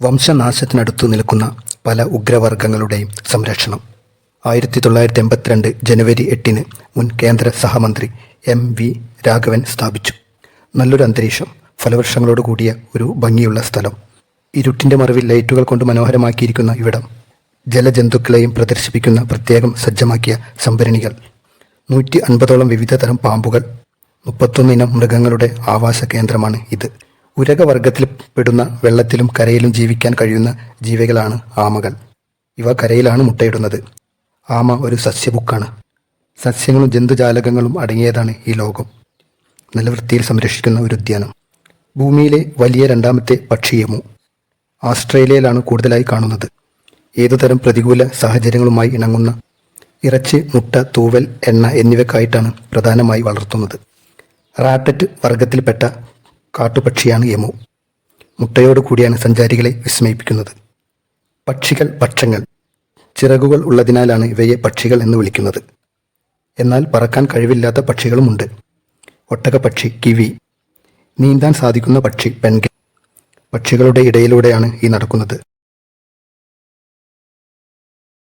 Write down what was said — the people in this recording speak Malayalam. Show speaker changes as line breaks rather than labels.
വംശനാശത്തിനടുത്തു നിൽക്കുന്ന പല ഉഗ്രവർഗങ്ങളുടെയും സംരക്ഷണം 1982 ജനുവരി 8 മുൻ കേന്ദ്ര സഹമന്ത്രി MV രാഘവൻ സ്ഥാപിച്ചു. നല്ലൊരു അന്തരീക്ഷം, ഫലവൃക്ഷങ്ങളോട് കൂടിയ ഒരു ഭംഗിയുള്ള സ്ഥലം, ഇരുട്ടിൻ്റെ മറവിൽ ലൈറ്റുകൾ കൊണ്ട് മനോഹരമാക്കിയിരിക്കുന്ന ഇവിടം, ജലജന്തുക്കളെയും പ്രദർശിപ്പിക്കുന്ന പ്രത്യേകം സജ്ജമാക്കിയ സംഭരണികൾ, 150ഓളം വിവിധ തരം പാമ്പുകൾ, 31 ഇനം മൃഗങ്ങളുടെ ആവാസ കേന്ദ്രമാണ് ഇത്. ഉരകവർഗത്തിൽ പെടുന്ന വെള്ളത്തിലും കരയിലും ജീവിക്കാൻ കഴിയുന്ന ജീവികളാണ് ആമകൾ. ഇവ കരയിലാണ് മുട്ടയിടുന്നത്. ആമ ഒരു സസ്യബുക്കാണ്. സസ്യങ്ങളും ജന്തുജാലകങ്ങളും അടങ്ങിയതാണ് ഈ ലോകം. നല്ല വൃത്തിയിൽ സംരക്ഷിക്കുന്ന ഒരു ഉദ്യാനം. ഭൂമിയിലെ വലിയ രണ്ടാമത്തെ പക്ഷി എമു. ഓസ്ട്രേലിയയിലാണ് കൂടുതലായി കാണുന്നത്. ഏതുതരം പ്രതികൂല സാഹചര്യങ്ങളുമായി ഇണങ്ങുന്ന ഇറച്ചി, മുട്ട, തൂവൽ, എണ്ണ എന്നിവയ്ക്കായിട്ടാണ് പ്രധാനമായി വളർത്തുന്നത്. റാറ്ററ്റ് വർഗത്തിൽപ്പെട്ട കാട്ടുപക്ഷിയാണ് എമു. മുട്ടയോട് കൂടിയാണ് സഞ്ചാരികളെ വിസ്മയിപ്പിക്കുന്നത്. പക്ഷികൾ, പക്ഷങ്ങൾ. ചിറകുകൾ ഉള്ളതിനാലാണ് ഇവയെ പക്ഷികൾ എന്ന് വിളിക്കുന്നത്. എന്നാൽ പറക്കാൻ കഴിവില്ലാത്ത പക്ഷികളുമുണ്ട്. ഒട്ടകപ്പക്ഷി, കിവി. നീന്താൻ സാധിക്കുന്ന പക്ഷി, പെൻഗ്വിൻ. പക്ഷികളുടെ ഇടയിലൂടെയാണ് ഈ നടക്കുന്നത്.